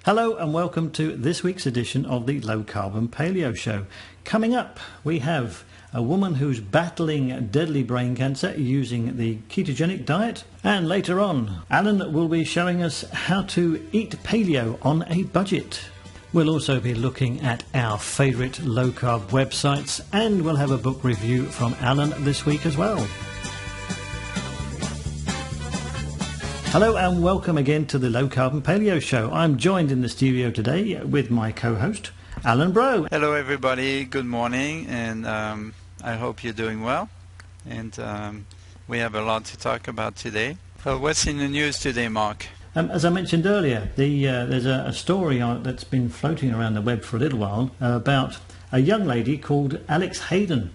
Hello and welcome to this week's edition of the Low Carbon Paleo Show. Coming up, we have a woman who's battling deadly brain cancer using the ketogenic diet. And later on, Alain will be showing us how to eat paleo on a budget. We'll also be looking at our favourite low-carb websites, and we'll have a book review from Alain this week as well. Hello and welcome again to the Low Carbon Paleo Show. I'm joined in the studio today with my co-host, Alain Braux. Hello everybody, good morning, and I hope you're doing well. And we have a lot to talk about today. So what's in the news today, Mark? As I mentioned earlier, there's a story that's been floating around the web for a little while about a young lady called Alex Hayden.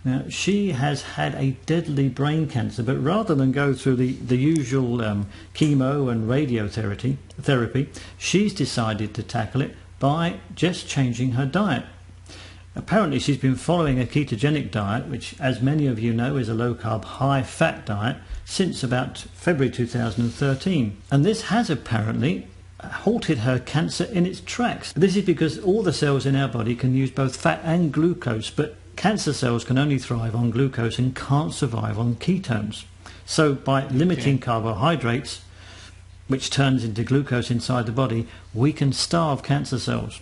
Now, she has had a deadly brain cancer, but rather than go through the usual chemo and radiotherapy, she's decided to tackle it by just changing her diet. Apparently, she's been following a ketogenic diet, which, as many of you know, is a low-carb, high-fat diet, since about February 2013. And this has apparently halted her cancer in its tracks. This is because all the cells in our body can use both fat and glucose, but cancer cells can only thrive on glucose and can't survive on ketones. So by limiting carbohydrates, which turns into glucose inside the body, we can starve cancer cells.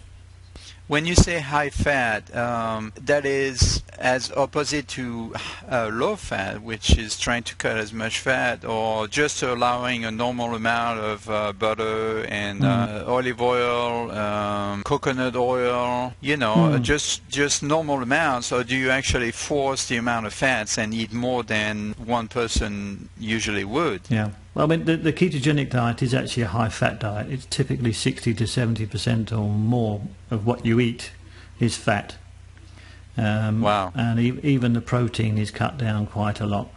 When you say high fat, that is as opposite to low fat, which is trying to cut as much fat, or just allowing a normal amount of butter and olive oil, coconut oil, just normal amounts, or do you actually force the amount of fats and eat more than one person usually would? Yeah. Well, I mean, the ketogenic diet is actually a high-fat diet. It's typically 60 to 70% or more of what you eat is fat. Wow. And even the protein is cut down quite a lot.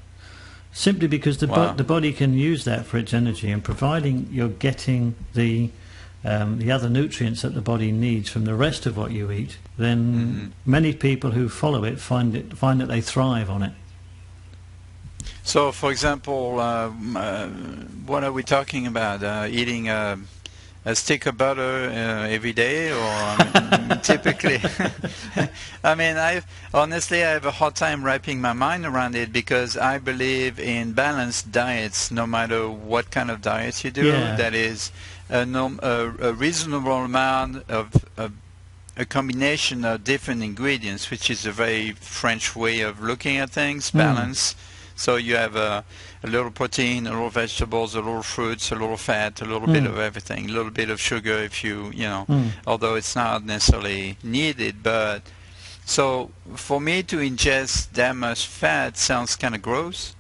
Simply because the body can use that for its energy, and providing you're getting the other nutrients that the body needs from the rest of what you eat, then many people who follow it find that they thrive on it. So, for example, what are we talking about? Eating a stick of butter every day, or typically? I mean, honestly, I have a hard time wrapping my mind around it, because I believe in balanced diets, no matter what kind of diet you do. Yeah. That is a reasonable amount of a combination of different ingredients, which is a very French way of looking at things, balance. So you have a little protein, a little vegetables, a little fruits, a little fat, a little bit of everything, a little bit of sugar if you although it's not necessarily needed. But so for me to ingest that much fat sounds kind of gross.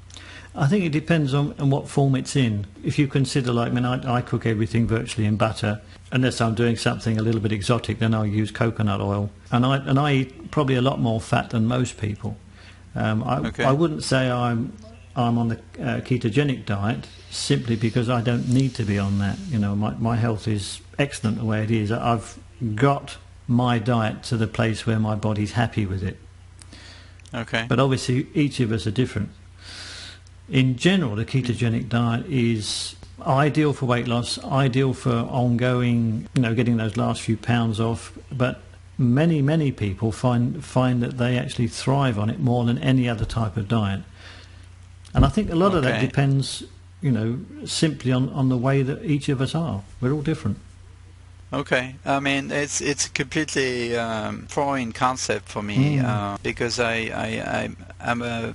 I think it depends on what form it's in. If you consider, I cook everything virtually in butter. Unless I'm doing something a little bit exotic, then I'll use coconut oil. And I eat probably a lot more fat than most people. I wouldn't say I'm on the ketogenic diet simply because I don't need to be on that. My health is excellent the way it is. I've got my diet to the place where my body's happy with it. Okay. But obviously each of us are different. In general, the ketogenic diet is ideal for weight loss, ideal for ongoing, getting those last few pounds off, but many people find that they actually thrive on it more than any other type of diet. And I think a lot of that depends, simply on the way that each of us are. We're all different. Okay. I mean, it's a completely foreign concept for me, because I'm a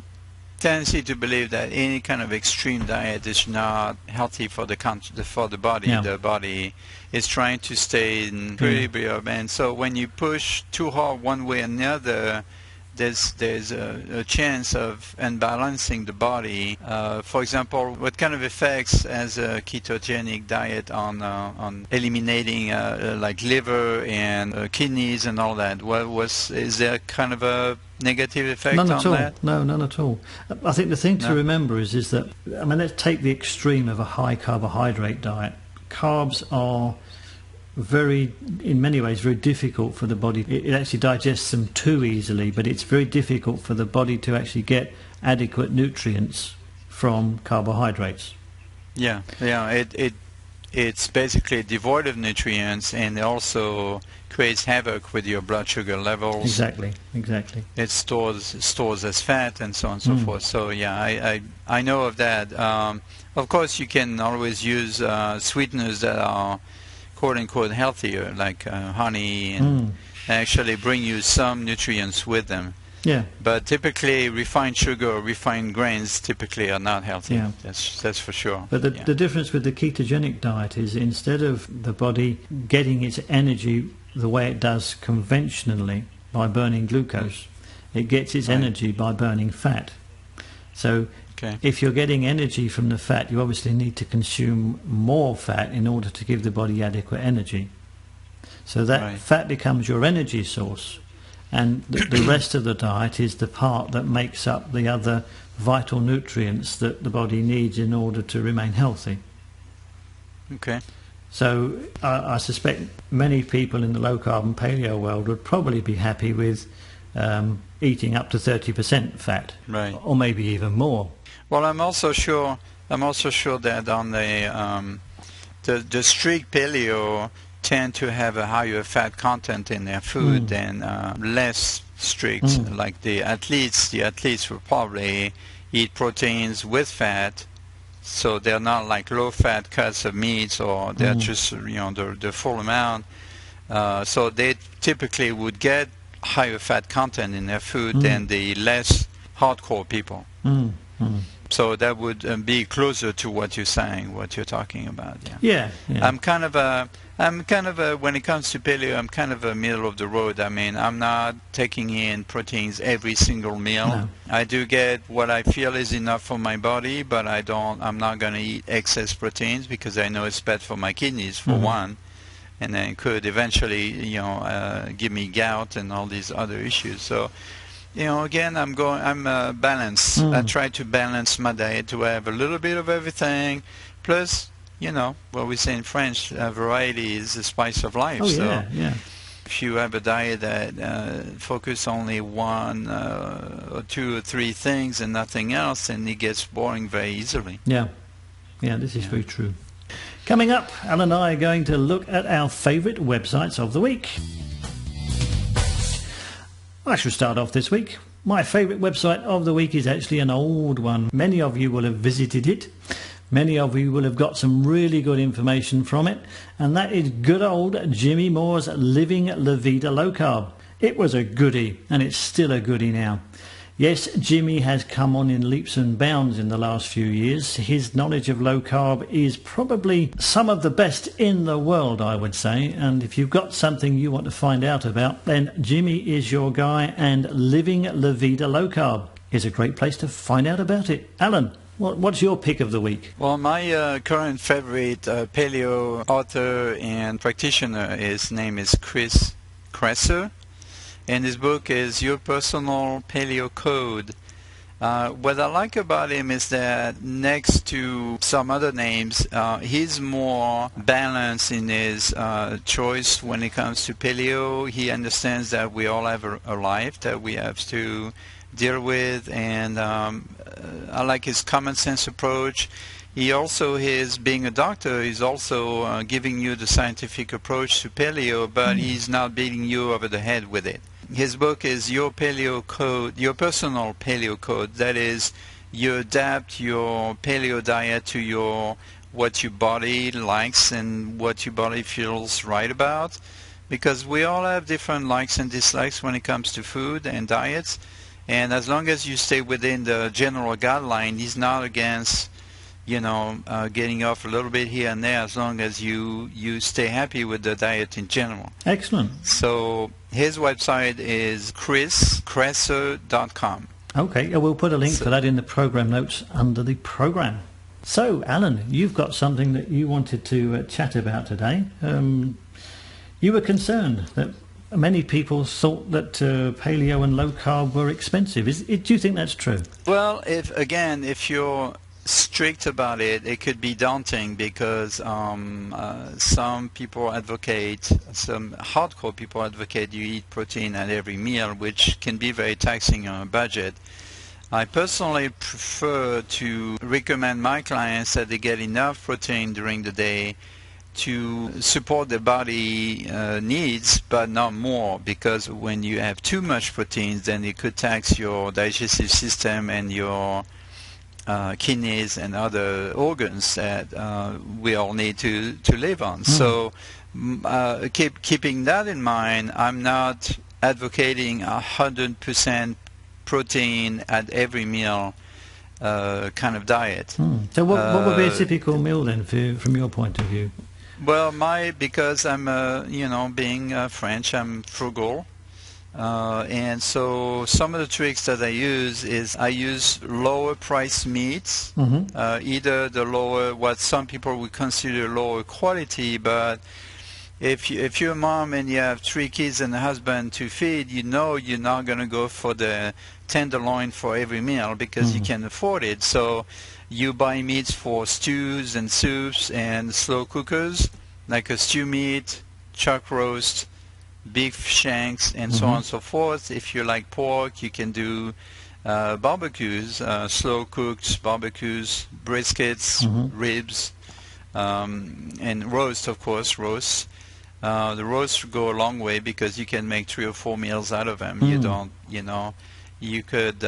tendency to believe that any kind of extreme diet is not healthy for the body. Yeah. The body is trying to stay in equilibrium, and so when you push too hard one way or another, there's a chance of unbalancing the body. For example, what kind of effects has a ketogenic diet on eliminating like liver and kidneys and all that? Is there kind of a negative effect on that? No, none at all. I think the thing to remember is that, let's take the extreme of a high carbohydrate diet. Carbs are in many ways very difficult for the body. It actually digests them too easily, but it's very difficult for the body to actually get adequate nutrients from carbohydrates. It it's basically devoid of nutrients, and it also creates havoc with your blood sugar levels. Exactly. It stores as fat and so on and so forth. So yeah, I know of that. Of course, you can always use sweeteners that are quote unquote healthier, like honey, and actually bring you some nutrients with them. Yeah. But typically, refined sugar or refined grains typically are not healthy. Yeah. That's for sure. But the difference with the ketogenic diet is, instead of the body getting its energy the way it does conventionally by burning glucose, it gets its energy by burning fat. So if you're getting energy from the fat, you obviously need to consume more fat in order to give the body adequate energy. So that fat becomes your energy source. And the rest of the diet is the part that makes up the other vital nutrients that the body needs in order to remain healthy. Okay. So I suspect many people in the low-carb and paleo world would probably be happy with eating up to 30% fat, or maybe even more. Well, I'm also sure that on the strict paleo tend to have a higher fat content in their food than less strict, like the athletes. The athletes will probably eat proteins with fat, so they're not like low-fat cuts of meats, or they're just the full amount. So they typically would get higher fat content in their food than the less hardcore people. So that would be closer to what you're saying, what you're talking about. Yeah. I'm kind of a when it comes to paleo, I'm kind of a middle of the road. I mean, I'm not taking in proteins every single meal. No. I do get what I feel is enough for my body, but I'm not going to eat excess proteins, because I know it's bad for my kidneys, for one, and then it could eventually, give me gout and all these other issues. So, again, I'm balanced. I try to balance my diet to have a little bit of everything, plus, what we say in French, variety is the spice of life. If you have a diet that focuses only one or two or three things and nothing else, then it gets boring very easily. Yeah, this is very true. Coming up, Alain and I are going to look at our favourite websites of the week. I shall start off this week. My favourite website of the week is actually an old one. Many of you will have visited it. Many of you will have got some really good information from it, and that is good old Jimmy Moore's Living La Vida Low Carb. It was a goodie, and it's still a goodie now. Yes, Jimmy has come on in leaps and bounds in the last few years. His knowledge of low carb is probably some of the best in the world, I would say. And if you've got something you want to find out about, then Jimmy is your guy, and Living La Vida Low Carb is a great place to find out about it. Alain, what's your pick of the week? Well, my current favorite paleo author and practitioner, his name is Kresser. And his book is Your Personal Paleo Code. What I like about him is that, next to some other names, he's more balanced in his choice when it comes to paleo. He understands that we all have a life that we have to deal with, and I like his common sense approach. He also is, being a doctor, he's also giving you the scientific approach to paleo, but he's not beating you over the head with it. His book is Your Paleo Code, Your Personal Paleo Code. That is, you adapt your paleo diet to what your body likes and what your body feels right about, because we all have different likes and dislikes when it comes to food and diets. And as long as you stay within the general guideline, he's not against getting off a little bit here and there, as long as you stay happy with the diet in general. Excellent. So his website is Kresser.com. Okay, we'll put a link for that in the program notes under the program. So, Alain, you've got something that you wanted to chat about today. You were concerned that many people thought that paleo and low carb were expensive. Do you think that's true? Well, if you're strict about it, it could be daunting, because some hardcore people advocate you eat protein at every meal, which can be very taxing on a budget. I personally prefer to recommend my clients that they get enough protein during the day to support the body needs, but not more, because when you have too much proteins, then it could tax your digestive system and your kidneys and other organs that we all need to live on. So keeping that in mind, I'm not advocating 100% protein at every meal kind of diet. So what would be a typical meal then from your point of view? Well, because I'm, being French, I'm frugal. And so some of the tricks that I use is I use lower price meats, either the lower, what some people would consider lower quality, but if you're a mom and you have 3 kids and a husband to feed, you're not going to go for the tenderloin for every meal because you can afford it. So you buy meats for stews and soups and slow cookers, like a stew meat, chuck roast, beef shanks, and so on and so forth. If you like pork, you can do barbecues, slow cooked barbecues, briskets, ribs, and roast, of course, roasts. The roasts go a long way because you can make 3 or 4 meals out of them. You don't, you could,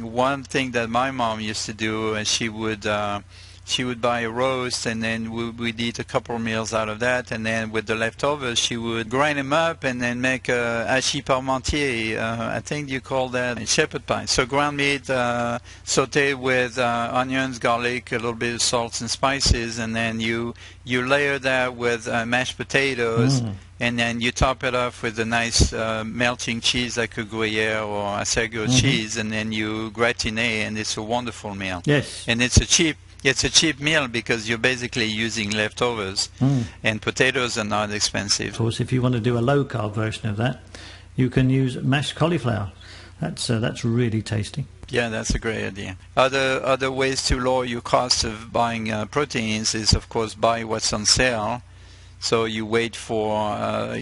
one thing that my mom used to do, and she would buy a roast, and then we'd eat a couple of meals out of that, and then with the leftovers she would grind them up and then make a hachis parmentier. I think you call that shepherd pie. So ground meat sauteed with onions, garlic, a little bit of salt and spices, and then you layer that with mashed potatoes, and then you top it off with a nice melting cheese like a Gruyere or Acergo cheese, and then you gratin, and it's a wonderful meal. Yes. And it's a cheap meal because you're basically using leftovers, and potatoes are not expensive. Of course, if you want to do a low-carb version of that, you can use mashed cauliflower. That's really tasty. Yeah, that's a great idea. Other ways to lower your cost of buying proteins is, of course, buy what's on sale. So you wait for a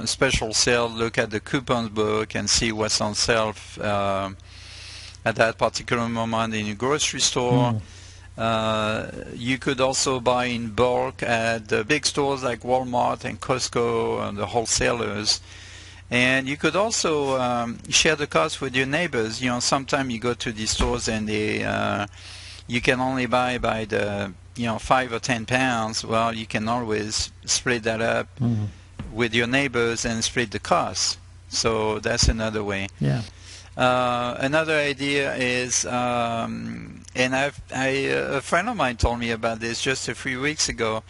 special sale, look at the coupons book and see what's on sale at that particular moment in your grocery store. You could also buy in bulk at the big stores like Walmart and Costco and the wholesalers. And you could also share the cost with your neighbors. Sometimes you go to these stores and you can only buy by the 5 or 10 pounds. Well, you can always split that up with your neighbors and split the cost. So that's another way. Yeah. Another idea is, and a friend of mine told me about this just a few weeks ago.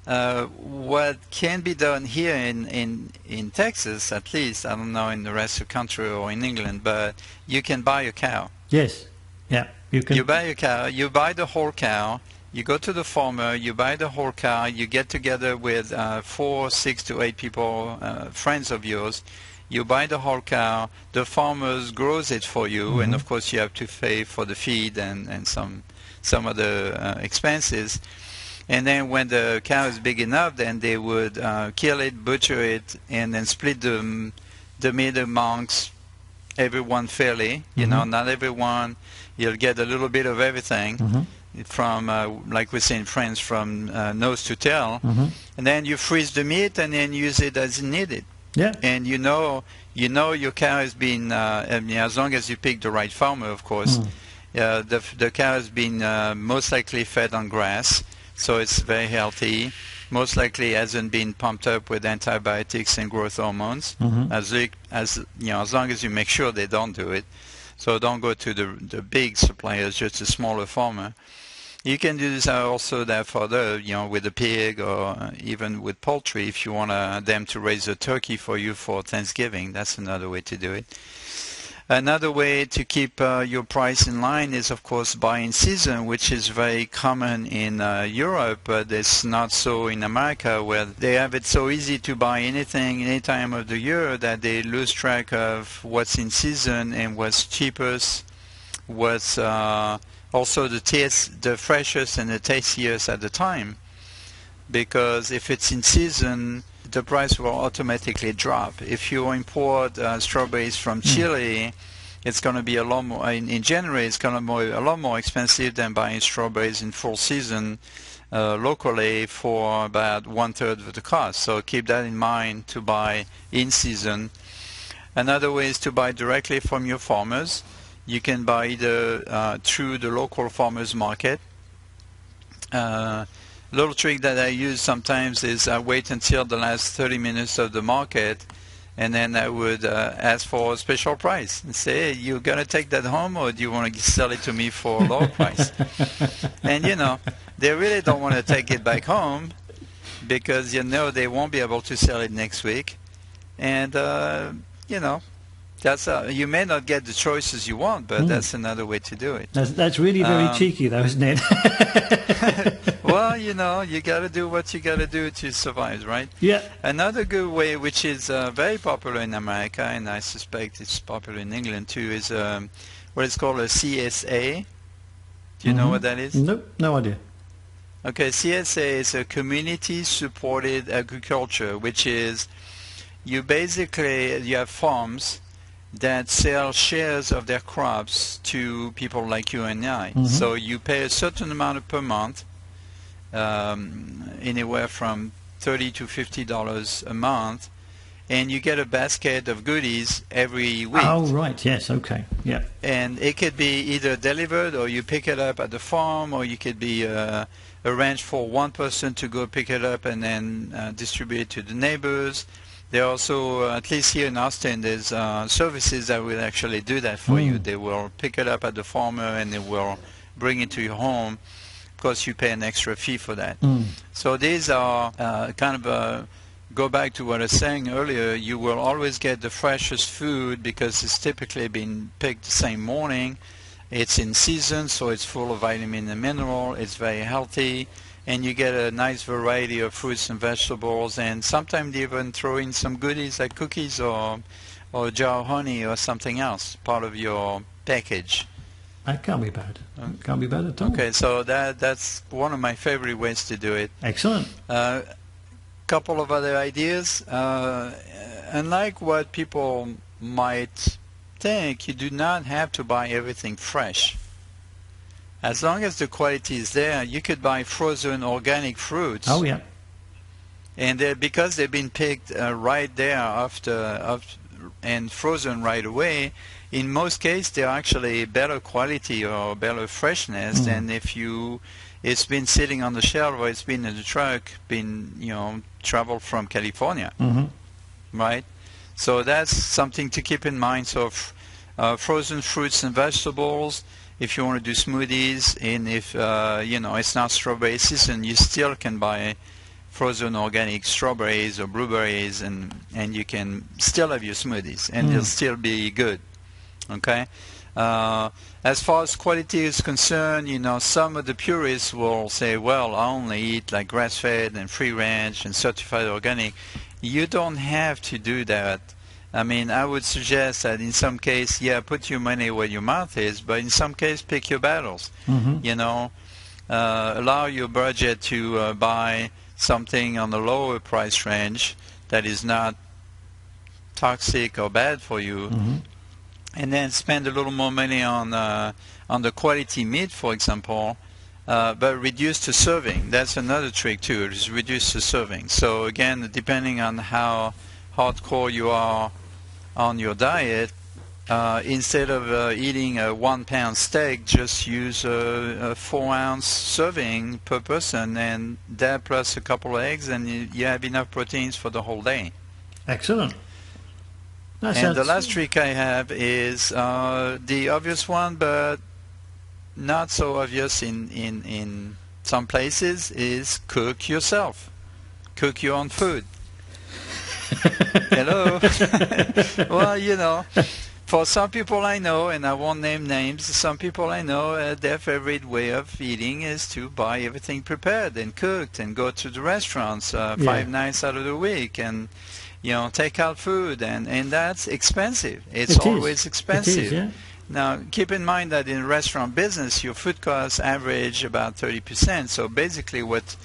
What can be done here in Texas, at least, I don't know in the rest of the country or in England, but you can buy a cow. Yes. Yeah. You can. You buy a cow. You buy the whole cow. You go to the farmer. You buy the whole cow. You get together with 4, 6 to 8 people, friends of yours. You buy the whole cow. The farmer grows it for you, and of course you have to pay for the feed and some other expenses. And then when the cow is big enough, then they would kill it, butcher it, and then split the meat amongst everyone fairly. Not everyone. You'll get a little bit of everything from, like we say in French, from nose to tail. And then you freeze the meat and then use it as needed. Yeah. And you know your cow has been, as long as you pick the right farmer, of course, the cow has been most likely fed on grass, so it's very healthy. Most likely hasn't been pumped up with antibiotics and growth hormones, as long as you make sure they don't do it. So don't go to the big suppliers, just a smaller farmer. You can do this also that for with a pig or even with poultry if you want them to raise a turkey for you for Thanksgiving. That's another way to do it. Another way to keep your price in line is, of course, buy in season, which is very common in Europe, but it's not so in America, where they have it so easy to buy anything any time of the year that they lose track of what's in season and what's cheapest, what's also the freshest and the tastiest at the time. Because if it's in season, the price will automatically drop. If you import strawberries from Chile, it's going to be a lot more. In January, it's going to be a lot more expensive than buying strawberries in full season locally for about 1/3 of the cost. So keep that in mind to buy in season. Another way is to buy directly from your farmers. You can buy either through the local farmers market. Little trick that I use sometimes is I wait until the last 30 minutes of the market, and then I would ask for a special price and say, hey, you gonna take that home, or do you want to sell it to me for a lower price? And you know, they really don't want to take it back home because you know they won't be able to sell it next week. And you know, that's you may not get the choices you want, but that's another way to do it. That's really very cheeky, though, isn't it? Well, you know, you got to do what you got to do to survive, right? Yeah. Another good way, which is very popular in America, and I suspect it's popular in England too, is what is called a CSA. Do you know what that is? Nope, no idea. Okay, CSA is a community-supported agriculture, which is you have farms that sell shares of their crops to people like you and I. So you pay a certain amount per month, anywhere from $30 to $50 a month, and you get a basket of goodies every week. Oh, right, yes, okay, yeah. And it could be either delivered, or you pick it up at the farm, or you could be arranged for one person to go pick it up and then distribute it to the neighbors. There are also, at least here in Austin, there's services that will actually do that for you. They will pick it up at the farmer and they will bring it to your home. Of course, you pay an extra fee for that. So these are kind of go back to what I was saying earlier. You will always get the freshest food because it's typically been picked the same morning. It's in season, so it's full of vitamin and mineral. It's very healthy. And you get a nice variety of fruits and vegetables, and sometimes even throw in some goodies like cookies or a jar of honey or something else, part of your package. That can't be bad. Can't be bad at all. Okay, so that's one of my favorite ways to do it. Excellent. Couple of other ideas. Unlike what people might think, you do not have to buy everything fresh. As long as the quality is there, you could buy frozen organic fruits. Oh, yeah. And because they've been picked right there and frozen right away, in most cases they're actually better quality or better freshness than if it's been sitting on the shelf or it's been in the truck, traveled from California, right? So that's something to keep in mind. So frozen fruits and vegetables. If you want to do smoothies, and if it's not strawberry season, you still can buy frozen organic strawberries or blueberries, and you can still have your smoothies, and they'll still be good. Okay. As far as quality is concerned, some of the purists will say, well, I only eat like grass-fed and free-range and certified organic. You don't have to do that. I mean, I would suggest that in some case, put your money where your mouth is, but in some case, pick your battles. Allow your budget to buy something on the lower price range that is not toxic or bad for you, and then spend a little more money on the quality meat, for example, but reduce the serving. That's another trick too, is reduce the serving. So again, depending on how hardcore you are on your diet, instead of eating a 1 pound steak, just use a 4 ounce serving per person, and that plus a couple of eggs, and you have enough proteins for the whole day. Excellent. And the last trick I have is the obvious one, but not so obvious in some places, is cook yourself. Cook your own food. Hello. Well, for some people I know, and I won't name names, some people I know, their favorite way of eating is to buy everything prepared and cooked and go to the restaurants 5 nights out of the week and take out food, and that's expensive. It's always expensive. It is, yeah. Now, keep in mind that in restaurant business, your food costs average about 30%. So basically what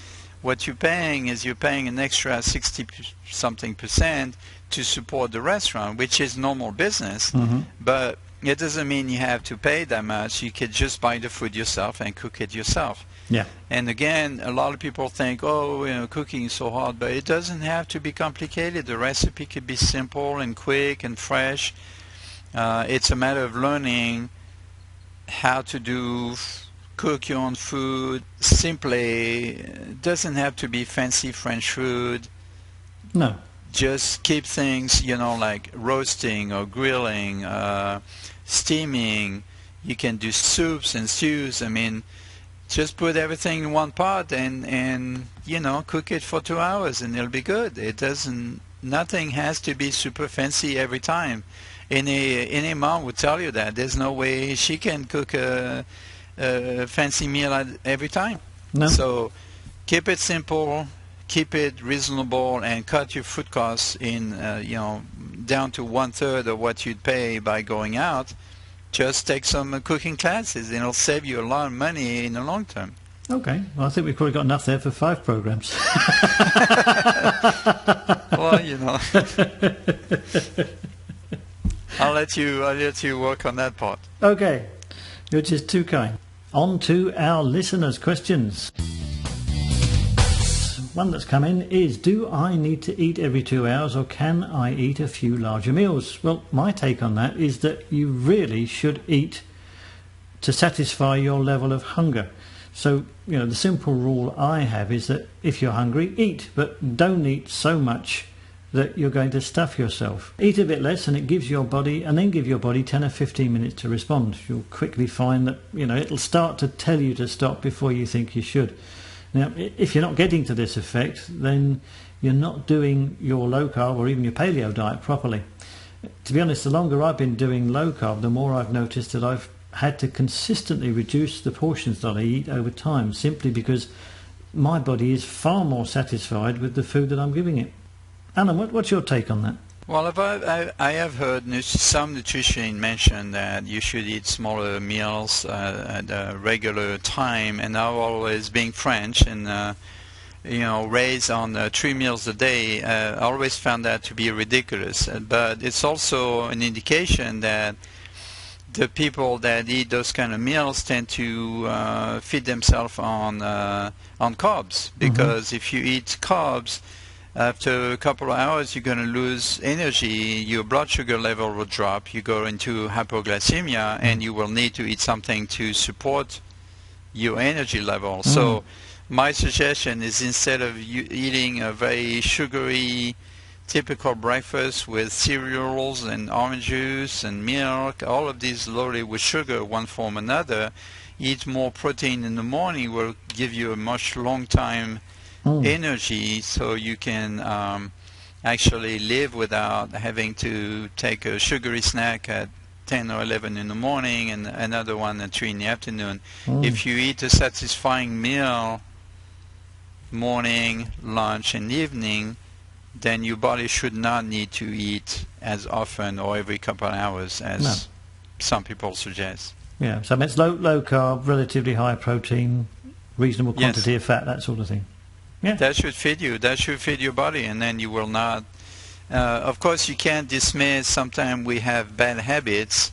you're paying is you're paying an extra 60-something% to support the restaurant, which is normal business. But it doesn't mean you have to pay that much. You could just buy the food yourself and cook it yourself. Yeah. And again, a lot of people think, oh, cooking is so hard, but it doesn't have to be complicated. The recipe could be simple and quick and fresh. It's a matter of learning how to cook your own food simply. It doesn't have to be fancy French food. No. Just keep things, like roasting or grilling, steaming. You can do soups and stews. I mean, just put everything in one pot and cook it for 2 hours and it'll be good. Nothing has to be super fancy every time. Any mom would tell you that. There's no way she can cook a fancy meal every time. No. So keep it simple, keep it reasonable, and cut your food costs in down to 1/3 of what you'd pay by going out. Just take some cooking classes and it'll save you a lot of money in the long term. Okay, well, I think we've probably got enough there for 5 programs. Well, I'll let you work on that part. Okay, you're just too kind. On to our listeners' questions. One that's come in is, do I need to eat every 2 hours, or can I eat a few larger meals? Well, my take on that is that you really should eat to satisfy your level of hunger. So, the simple rule I have is that if you're hungry, eat, but don't eat so much that you're going to stuff yourself. Eat a bit less and give your body 10 or 15 minutes to respond. You'll quickly find that, it'll start to tell you to stop before you think you should. Now, if you're not getting to this effect, then you're not doing your low carb or even your paleo diet properly. To be honest, the longer I've been doing low carb, the more I've noticed that I've had to consistently reduce the portions that I eat over time, simply because my body is far more satisfied with the food that I'm giving it. Alain, what's your take on that? Well, I have heard some nutritionists mention that you should eat smaller meals at a regular time, and I've always, being French and raised on 3 meals a day, I always found that to be ridiculous. But it's also an indication that the people that eat those kind of meals tend to feed themselves on carbs, because if you eat carbs, after a couple of hours, you're going to lose energy, your blood sugar level will drop, you go into hypoglycemia, and you will need to eat something to support your energy level. So my suggestion is, instead of you eating a very sugary, typical breakfast with cereals and orange juice and milk, all of these loaded with sugar, one form or another, eat more protein in the morning will give you a much long time energy, so you can actually live without having to take a sugary snack at 10 or 11 in the morning and another one at 3 in the afternoon. If you eat a satisfying meal morning, lunch and evening, then your body should not need to eat as often or every couple of hours as some people suggest. Yeah, so it's low carb, relatively high protein, reasonable quantity of fat, that sort of thing. Yeah. That should feed you. That should feed your body, and then you will not. Of course, you can't dismiss. Sometimes we have bad habits.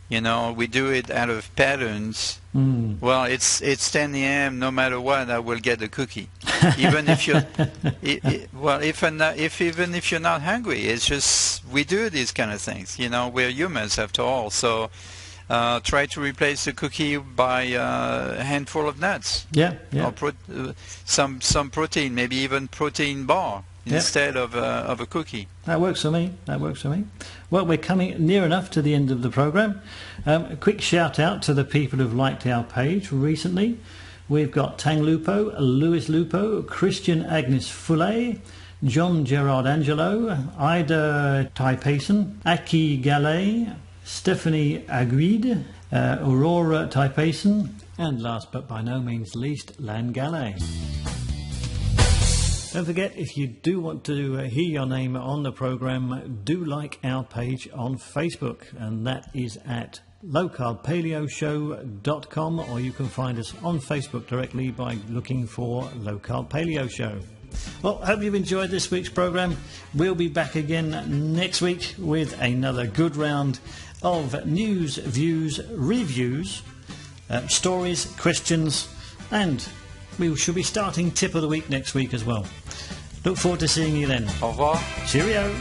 We do it out of patterns. Well, it's 10 a.m. No matter what, I will get a cookie, even if you're. Even if you're not hungry, it's just we do these kind of things. We're humans after all. So. Try to replace the cookie by a handful of nuts. Or some protein, maybe even protein bar instead of a cookie. That works for me. Well, we're coming near enough to the end of the program. A quick shout out to the people who've liked our page recently. We've got Tang Lupo, Louis Lupo, Christian Agnes Foulet, John Gerard Angelo, Ida Taipason, Aki Gallet, Stephanie Aguide, Aurora Taipason, and last but by no means least, Lan Gallet. Don't forget, if you do want to hear your name on the program, do like our page on Facebook, and that is at lowcarbpaleoshow.com, or you can find us on Facebook directly by looking for Low Carb Paleo Show. Well, hope you've enjoyed this week's programme. We'll be back again next week with another good round of news, views, reviews, stories, questions, and we should be starting Tip of the Week next week as well. Look forward to seeing you then. Au revoir. Cheerio.